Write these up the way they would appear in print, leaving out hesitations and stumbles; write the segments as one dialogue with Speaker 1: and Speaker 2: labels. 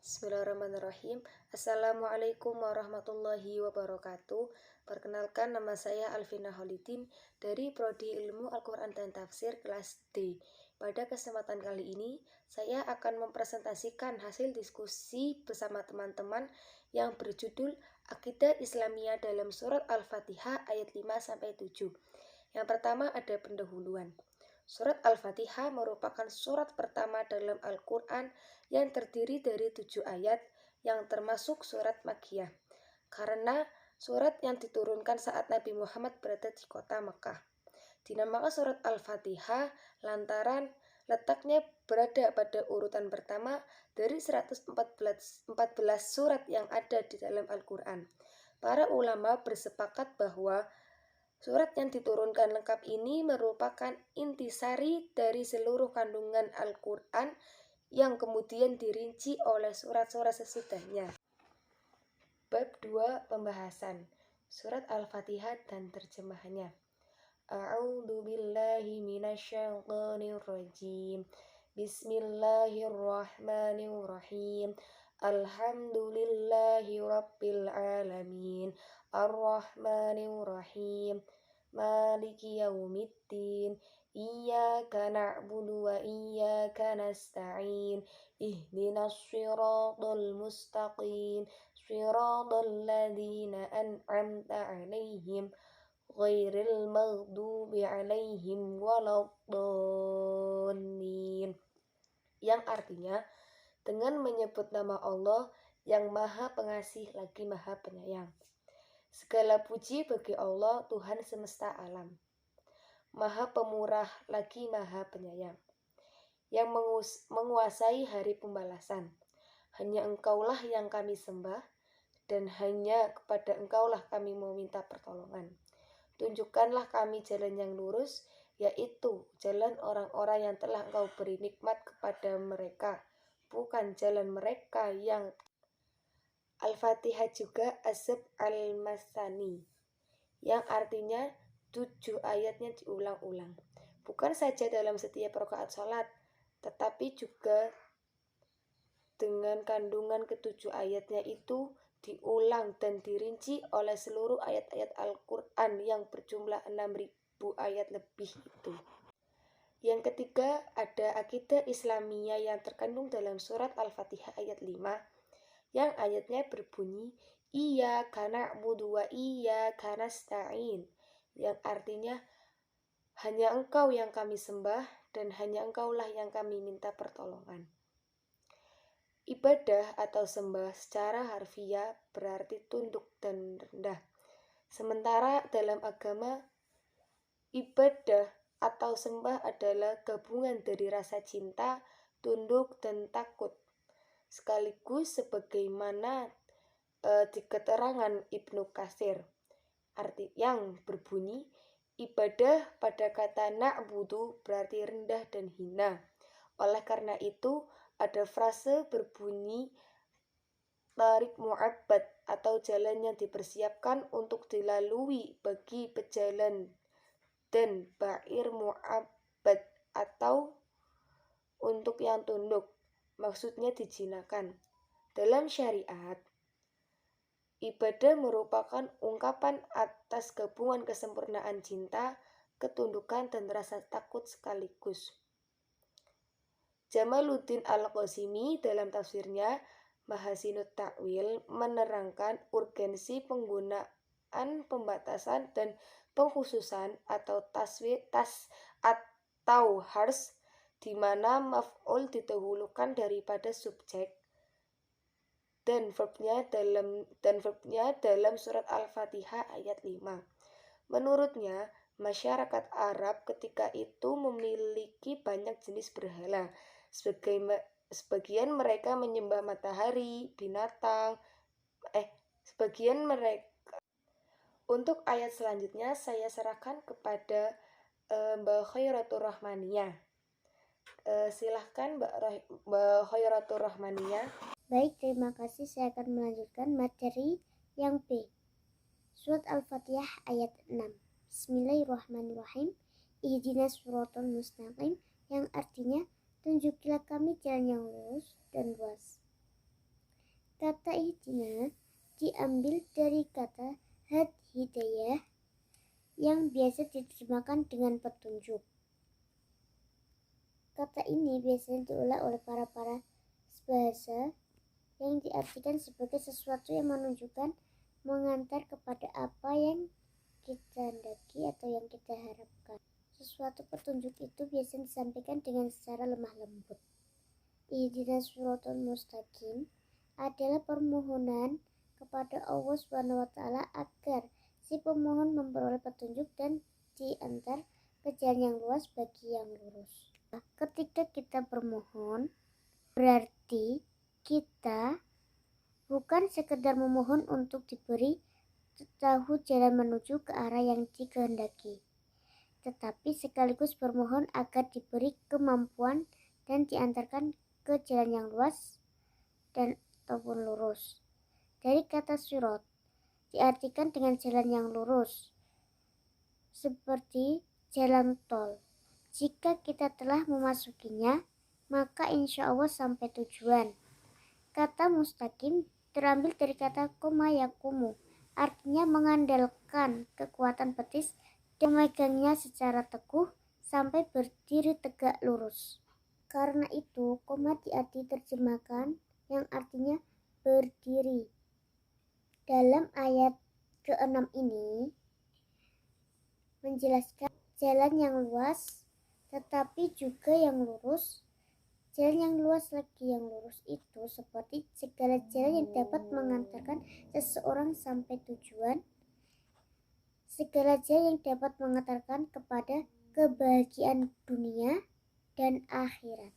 Speaker 1: Bismillahirrahmanirrahim. Assalamualaikum warahmatullahi wabarakatuh. Perkenalkan, nama saya Alvina Holidin dari Prodi Ilmu Al-Quran dan Tafsir kelas D. Pada kesempatan kali ini, saya akan mempresentasikan hasil diskusi bersama teman-teman yang berjudul Akidah Islamiyah dalam Surat Al-Fatihah ayat 5-7. Yang pertama ada pendahuluan. Surat Al-Fatihah merupakan surat pertama dalam Al-Quran yang terdiri dari 7 ayat yang termasuk surat Makkiyah, karena surat yang diturunkan saat Nabi Muhammad berada di kota Mekah. Dinamakan surat Al-Fatihah lantaran letaknya berada pada urutan pertama dari 114 surat yang ada di dalam Al-Quran. Para ulama bersepakat bahwa surat yang diturunkan lengkap ini merupakan intisari dari seluruh kandungan Al-Quran yang kemudian dirinci oleh surat-surat sesudahnya. Bab 2 pembahasan Surat Al-Fatihah dan terjemahannya. A'udzu billahi minasyaitonir rajim. Bismillahirrahmanirrahim. Alhamdulillahi rabbil alamin. Ar-Rahmanir-Rahim. Maliki yaumiddin. Iyyaka na'budu wa iyyaka nasta'in. Ihdinas siratal mustaqim. Siratal ladzina an'amta 'alaihim ghairil maghdubi 'alaihim waladdallin. Yang artinya, dengan menyebut nama Allah yang Maha Pengasih lagi Maha Penyayang. Segala puji bagi Allah, Tuhan semesta alam, Maha Pemurah lagi Maha Penyayang, yang menguasai hari pembalasan. Hanya Engkaulah yang kami sembah, dan hanya kepada Engkaulah kami meminta pertolongan. Tunjukkanlah kami jalan yang lurus, yaitu jalan orang-orang yang telah Engkau beri nikmat kepada mereka, bukan jalan mereka yang. Al-Fatihah juga Asab al-Masani, yang artinya 7 ayatnya diulang-ulang. Bukan saja dalam setiap rakaat salat, tetapi juga dengan kandungan ke-7 ayatnya itu diulang dan dirinci oleh seluruh ayat-ayat Al-Quran yang berjumlah 6.000 ayat lebih itu. Yang ketiga ada akidah Islamiyah yang terkandung dalam surat Al-Fatihah ayat 5, yang ayatnya berbunyi Iyyaka na'budu wa iyyaka nasta'in, yang artinya hanya Engkau yang kami sembah dan hanya Engkaulah yang kami minta pertolongan. Ibadah atau sembah secara harfiah berarti tunduk dan rendah. Sementara dalam agama, ibadah atau sembah adalah gabungan dari rasa cinta, tunduk, dan takut. Sekaligus sebagaimana di keterangan Ibnu Katsir, arti yang berbunyi, ibadah pada kata na'budu berarti rendah dan hina. Oleh karena itu, ada frase berbunyi tarik mu'abbad atau jalan yang dipersiapkan untuk dilalui bagi pejalan, dan ba'ir mu'abbad atau untuk yang tunduk, maksudnya dijinakan. Dalam syariat, ibadah merupakan ungkapan atas gabungan kesempurnaan cinta, ketundukan, dan rasa takut sekaligus. Jamaluddin Al-Qasimi dalam tafsirnya Mahasinut Ta'wil menerangkan urgensi penggunaan pembatasan dan pengkhususan atau atau hars, di mana maf'ul didahulukan daripada subjek dan verbnya dalam surat Al-Fatihah ayat 5. Menurutnya, masyarakat Arab ketika itu memiliki banyak jenis berhala. Sebagian mereka menyembah matahari, binatang, sebagian mereka. Untuk ayat selanjutnya saya serahkan kepada Mbak Khairatul Rahmaniyah. Silahkan Mbak Khairatul Rahmaniyah.
Speaker 2: Baik, terima kasih. Saya akan melanjutkan materi yang B. Surat Al-Fatihah ayat 6. Bismillahirrahmanirrahim. Ihdinas siratal mustaqim, yang artinya tunjukilah kami jalan yang lurus dan luas. Kata ihdina diambil dari kata hidayah yang biasa diterjemahkan dengan petunjuk. Kata ini biasanya diulang oleh para bahasa yang diartikan sebagai sesuatu yang menunjukkan, mengantar kepada apa yang kita hendaki atau yang kita harapkan. Sesuatu petunjuk itu biasanya disampaikan dengan secara lemah lembut. Ihdinas siratal mustaqim adalah permohonan kepada Allah SWT agar si pemohon memperoleh petunjuk dan diantar ke jalan yang luas bagi yang lurus. Ketika kita bermohon, berarti kita bukan sekedar memohon untuk diberi tahu jalan menuju ke arah yang dikehendaki, tetapi sekaligus bermohon agar diberi kemampuan dan diantarkan ke jalan yang luas dan ataupun lurus. Dari kata sirat diartikan dengan jalan yang lurus, seperti jalan tol. Jika kita telah memasukinya, maka insya Allah sampai tujuan. Kata mustaqim terambil dari kata koma yakumu, artinya mengandalkan kekuatan betis dan memegangnya secara teguh sampai berdiri tegak lurus. Karena itu, koma diarti terjemahkan yang artinya berdiri. Dalam ayat ke-6 ini menjelaskan jalan yang luas tetapi juga yang lurus. Jalan yang luas lagi yang lurus itu seperti segala jalan yang dapat mengantarkan seseorang sampai tujuan, segala jalan yang dapat mengantarkan kepada kebahagiaan dunia dan akhirat.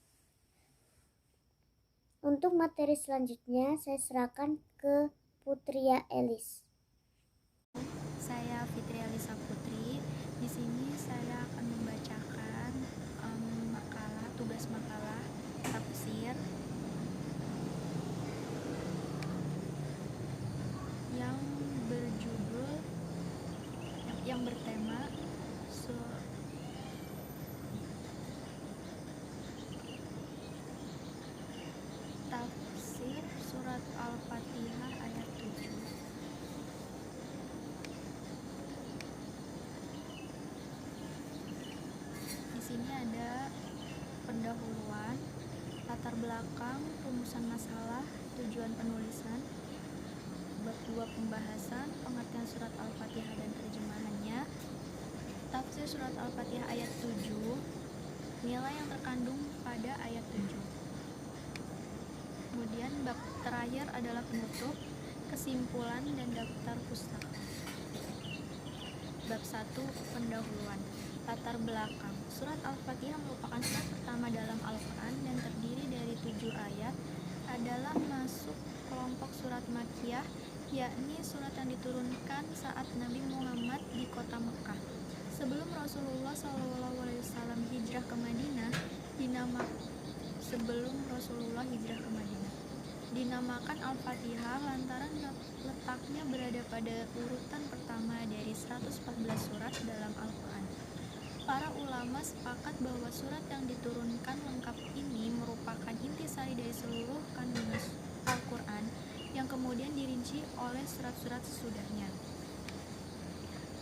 Speaker 2: Untuk materi selanjutnya saya serahkan ke Putria Elis.
Speaker 3: Saya Fitri Elisa Putri. Di sini saya akan membacakan tugas makalah tafsir yang berjudul yang bertema tafsir surat Al-Fatihah ayat 7. Di sini ada pendahuluan, latar belakang, rumusan masalah, tujuan penulisan, bab 2 pembahasan, pengertian surat Al-Fatihah dan terjemahannya, tafsir surat Al-Fatihah ayat 7, nilai yang terkandung pada ayat 7. Kemudian bab terakhir adalah penutup, kesimpulan dan daftar pustaka. Bab 1 pendahuluan. Latar belakang. Surat Al-Fatihah merupakan surat pertama dalam Al-Quran dan terdiri dari 7 ayat. Adalah masuk kelompok surat Makkiyah, yakni surat yang diturunkan saat Nabi Muhammad di kota Mekah. Sebelum Rasulullah SAW hijrah ke Madinah, dinamakan Al-Fatihah lantaran letaknya berada pada urutan pertama dari 114 surat dalam Al-Quran. Para ulama sepakat bahwa surat yang diturunkan lengkap ini merupakan intisari dari seluruh kandungan Al-Quran yang kemudian dirinci oleh surat-surat sesudahnya.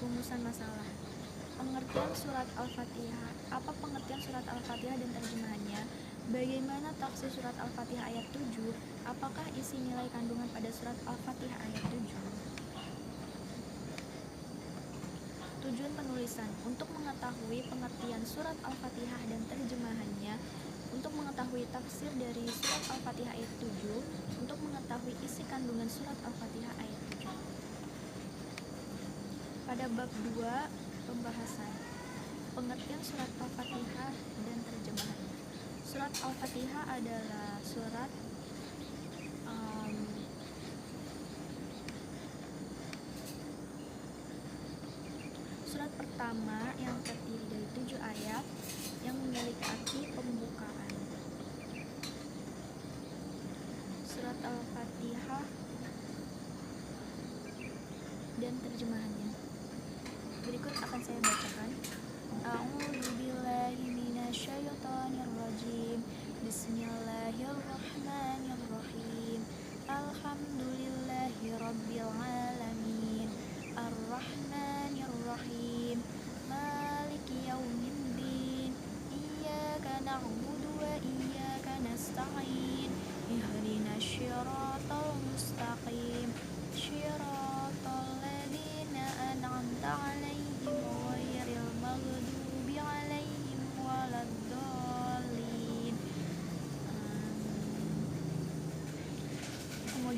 Speaker 3: Rumusan masalah. Pengertian surat Al-Fatihah. Apa pengertian surat Al-Fatihah dan terjemahannya? Bagaimana tafsir surat Al-Fatihah ayat 7? Apakah isi nilai kandungan pada surat Al-Fatihah ayat 7? Tujuan penulisan. Untuk mengetahui pengertian surat Al-Fatihah dan terjemahannya, untuk mengetahui tafsir dari surat Al-Fatihah ayat 7, untuk mengetahui isi kandungan surat Al-Fatihah ayat 7. Pada bab 2 pembahasan, pengertian surat Al-Fatihah dan terjemahannya. Surat Al-Fatihah adalah surat pertama yang terdiri dari 7 ayat yang memiliki arti pembukaan. Surat Al-Fatihah dan terjemahannya. Berikut akan saya bacakan. A'udzubillahi minasyaitonirrajim. Bismillahirrahmanirrahim.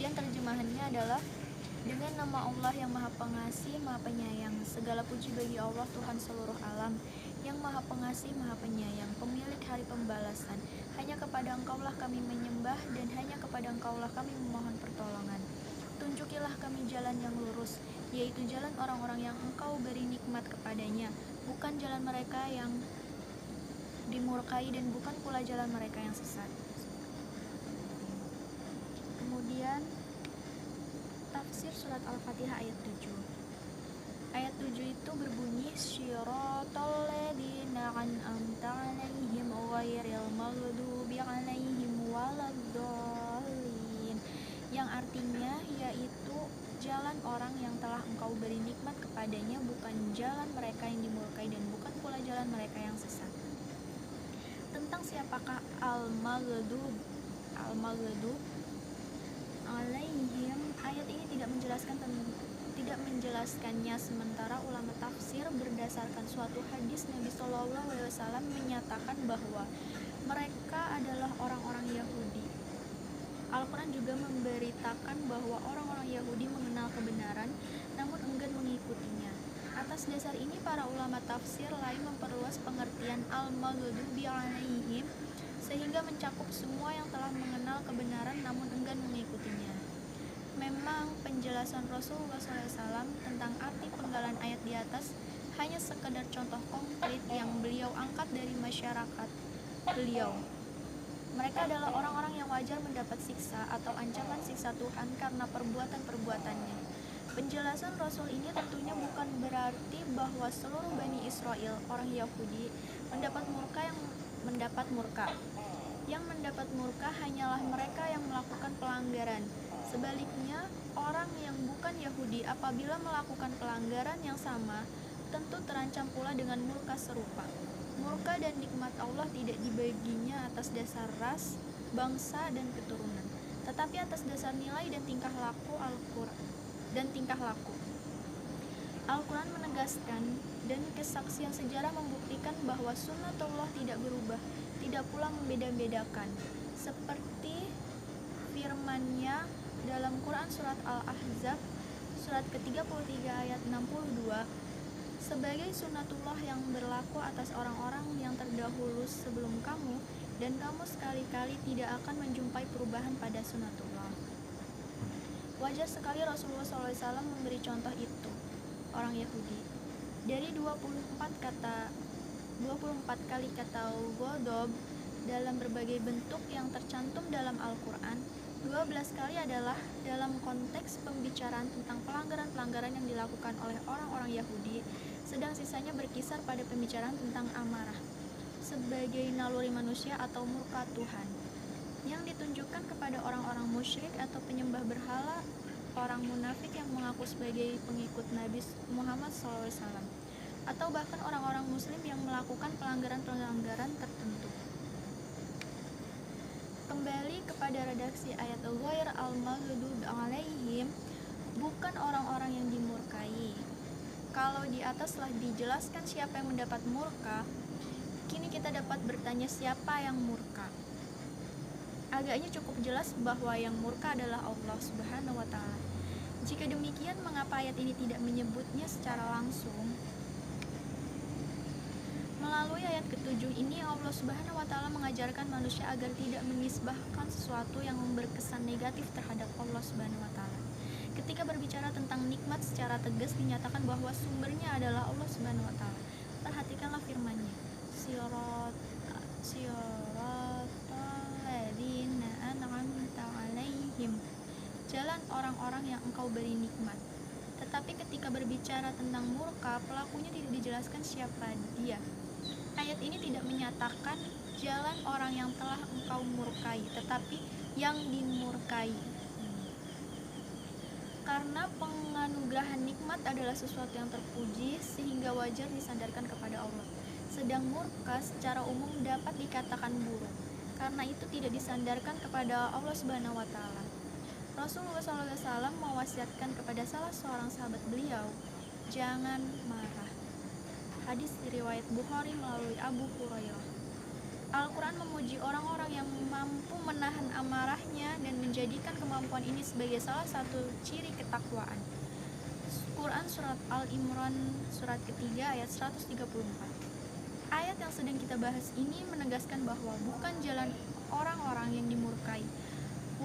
Speaker 3: Kemudian terjemahannya adalah dengan nama Allah yang Maha Pengasih, Maha Penyayang. Segala puji bagi Allah Tuhan seluruh alam, yang Maha Pengasih, Maha Penyayang, pemilik hari pembalasan. Hanya kepada Engkaulah kami menyembah, dan hanya kepada Engkaulah kami memohon pertolongan. Tunjukilah kami jalan yang lurus, yaitu jalan orang-orang yang Engkau beri nikmat kepadanya, bukan jalan mereka yang dimurkai dan bukan pula jalan mereka yang sesat. Kemudian tafsir surat Al-Fatihah ayat 7. Ayat 7 itu berbunyi Syiratal ladzina an'amta 'alaihim ghairil maghdubi 'alaihim waladdallin, yang artinya yaitu jalan orang yang telah Engkau beri nikmat kepadanya, bukan jalan mereka yang dimurkai dan bukan pula jalan mereka yang sesat. Tentang siapakah al-maghdub alaihim, ayat ini tidak menjelaskannya, sementara ulama tafsir berdasarkan suatu hadis Nabi Shallallahu Alaihi Wasallam menyatakan bahwa mereka adalah orang-orang Yahudi. Al-Quran juga memberitakan bahwa orang-orang Yahudi mengenal kebenaran namun enggan mengikutinya. Atas dasar ini para ulama tafsir lain memperluas pengertian al-maghdubi alaihim sehingga mencakup semua yang telah mengenal kebenaran namun enggan mengikutinya. Memang penjelasan Rasulullah SAW tentang arti penggalan ayat di atas hanya sekedar contoh konkret yang beliau angkat dari masyarakat beliau. Mereka adalah orang-orang yang wajar mendapat siksa atau ancaman siksa Tuhan karena perbuatan-perbuatannya. Penjelasan Rasul ini tentunya bukan berarti bahwa seluruh Bani Israel, orang Yahudi, mendapat murka. Yang mendapat murka hanyalah mereka yang melakukan pelanggaran. Sebaliknya, orang yang bukan Yahudi apabila melakukan pelanggaran yang sama, tentu terancam pula dengan murka serupa. Murka dan nikmat Allah tidak dibaginya atas dasar ras, bangsa, dan keturunan, tetapi atas dasar nilai dan tingkah laku Al-Quran menegaskan dan kesaksian sejarah membuktikan bahwa sunnatullah tidak berubah, tidak pula membeda-bedakan. Seperti firman-Nya dalam Quran surat Al-Ahzab surat ke-33 ayat 62, sebagai sunnatullah yang berlaku atas orang-orang yang terdahulu sebelum kamu, dan kamu sekali-kali tidak akan menjumpai perubahan pada sunnatullah. Wajar sekali Rasulullah SAW memberi contoh itu, orang Yahudi. Dari 24 kali kata ghadab dalam berbagai bentuk yang tercantum dalam Al-Quran, 12 kali adalah dalam konteks pembicaraan tentang pelanggaran-pelanggaran yang dilakukan oleh orang-orang Yahudi, sedang sisanya berkisar pada pembicaraan tentang amarah sebagai naluri manusia atau murka Tuhan yang ditunjukkan kepada orang-orang musyrik atau penyembah berhala, orang munafik yang mengaku sebagai pengikut Nabi Muhammad SAW, atau bahkan orang-orang muslim yang melakukan pelanggaran-pelanggaran tertentu. Kembali kepada redaksi ayat ghair al-maghdub alaihim, bukan orang-orang yang dimurkai. Kalau di atas telah dijelaskan siapa yang mendapat murka, kini kita dapat bertanya siapa yang murka. Agaknya cukup jelas bahwa yang murka adalah Allah Subhanahu wa Ta'ala. Jika demikian, mengapa ayat ini tidak menyebutnya secara langsung? Melalui ayat ke-7 ini, Allah Subhanahu wa Ta'ala mengajarkan manusia agar tidak menisbahkan sesuatu yang berkesan negatif terhadap Allah Subhanahu wa Ta'ala. Ketika berbicara tentang nikmat, secara tegas dinyatakan bahwa sumbernya adalah Allah Subhanahu wa Ta'ala. Perhatikanlah firman-Nya. Jalan orang-orang yang Engkau beri nikmat. Tetapi ketika berbicara tentang murka, pelakunya tidak dijelaskan siapa dia. Ayat ini tidak menyatakan jalan orang yang telah Engkau murkai, tetapi yang dimurkai. Karena penganugerahan nikmat adalah sesuatu yang terpuji, sehingga wajar disandarkan kepada Allah. Sedang murka secara umum dapat dikatakan buruk, karena itu tidak disandarkan kepada Allah Subhanahu wa Ta'ala. Rasulullah SAW mewasiatkan kepada salah seorang sahabat beliau, jangan marah. Hadis riwayat Bukhari melalui Abu Hurairah. Al-Quran memuji orang-orang yang mampu menahan amarahnya dan menjadikan kemampuan ini sebagai salah satu ciri ketakwaan. Quran Surat Al-Imran surat ketiga ayat 134. Ayat yang sedang kita bahas ini menegaskan bahwa bukan jalan orang-orang yang dimurkai,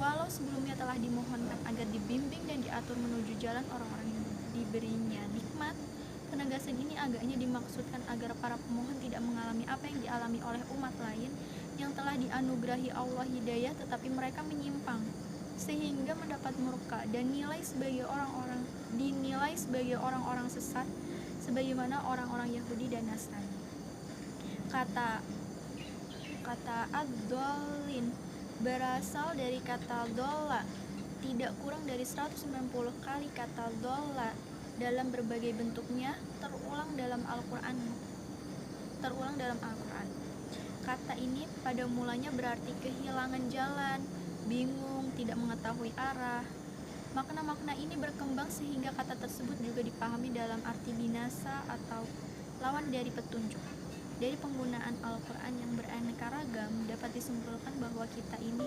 Speaker 3: walau sebelumnya telah dimohonkan agar dibimbing dan diatur menuju jalan orang-orang yang diberinya nikmat. Penegasan ini agaknya dimaksudkan agar para pemohon tidak mengalami apa yang dialami oleh umat lain yang telah dianugerahi Allah hidayah tetapi mereka menyimpang sehingga mendapat murka dan dinilai sebagai orang-orang sesat sebagaimana orang-orang Yahudi dan Nasrani. Kata ad-dallin berasal dari kata dolla, tidak kurang dari 190 kali kata dolla dalam berbagai bentuknya terulang dalam Al-Quran. Kata ini pada mulanya berarti kehilangan jalan, bingung, tidak mengetahui arah. Makna-makna ini berkembang sehingga kata tersebut juga dipahami dalam arti binasa atau lawan dari petunjuk. Dari penggunaan Al-Quran yang beraneka ragam dapat disimpulkan bahwa kata ini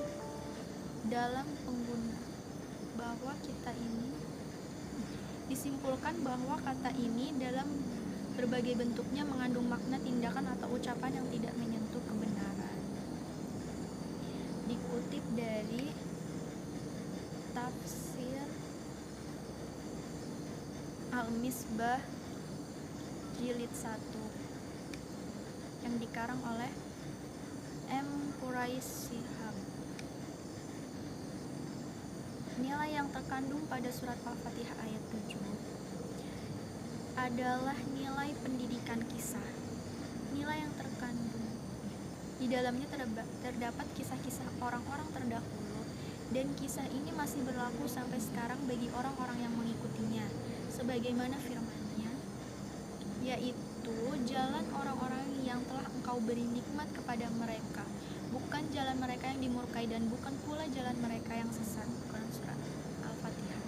Speaker 3: dalam berbagai bentuknya mengandung makna tindakan atau ucapan yang tidak menyentuh kebenaran. Dikutip dari Tafsir Al-Misbah jilid 1 yang dikarang oleh M. Quraish Shihab. Nilai yang terkandung pada surat Al-Fatihah ayat 7 adalah nilai pendidikan kisah. Nilai yang terkandung di dalamnya terdapat kisah-kisah orang-orang terdahulu dan kisah ini masih berlaku sampai sekarang bagi orang-orang yang mengikutinya, sebagaimana firman-Nya, yaitu jalan orang-orang yang telah Engkau beri nikmat kepada mereka, bukan jalan mereka yang dimurkai dan bukan pula jalan mereka yang sesat. Quran Surat Al-Fatihah.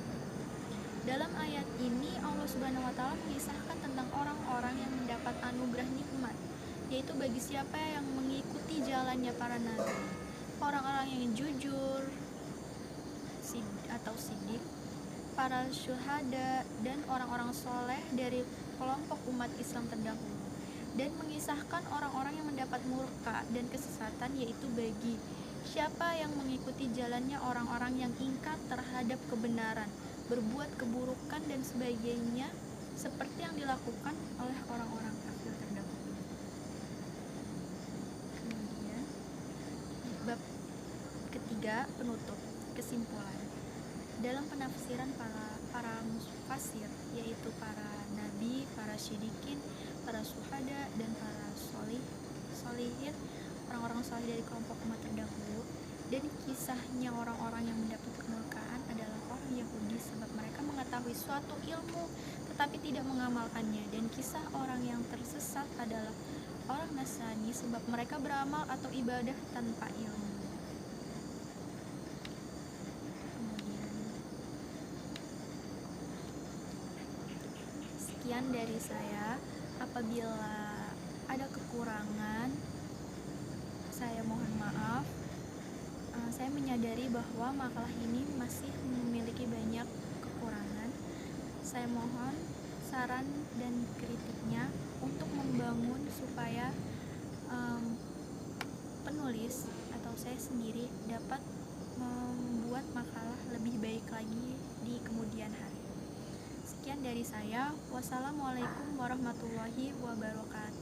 Speaker 3: Dalam ayat ini Allah Subhanahu wa Ta'ala mengisahkan tentang orang-orang yang mendapat anugerah nikmat, yaitu bagi siapa yang mengikuti jalannya para nabi, orang-orang yang jujur atau sidik, para syuhada dan orang-orang soleh dari kelompok umat Islam terdahulu, dan mengisahkan orang-orang yang mendapat murka dan kesesatan, yaitu bagi siapa yang mengikuti jalannya orang-orang yang ingkar terhadap kebenaran, berbuat keburukan dan sebagainya, seperti yang dilakukan oleh orang-orang kafir terdahulu. Kemudian bab ketiga, penutup, kesimpulan. Dalam penafsiran para mufasir, yaitu para nabi, para syidikin, para syuhada, dan para solihin, orang-orang saleh dari kelompok umat terdahulu, dan kisahnya orang-orang yang mendapat kemurkaan adalah orang Yahudi sebab mereka mengetahui suatu ilmu tetapi tidak mengamalkannya, dan kisah orang yang tersesat adalah orang Nasrani sebab mereka beramal atau ibadah tanpa ilmu. Sekian dari saya. Apabila ada kekurangan, saya mohon maaf. Saya menyadari bahwa makalah ini masih memiliki banyak kekurangan. Saya mohon saran dan kritiknya untuk membangun supaya penulis atau saya sendiri dapat membuat makalah lebih baik lagi di kemudian hari. Sekian dari saya. Wassalamualaikum warahmatullahi wabarakatuh.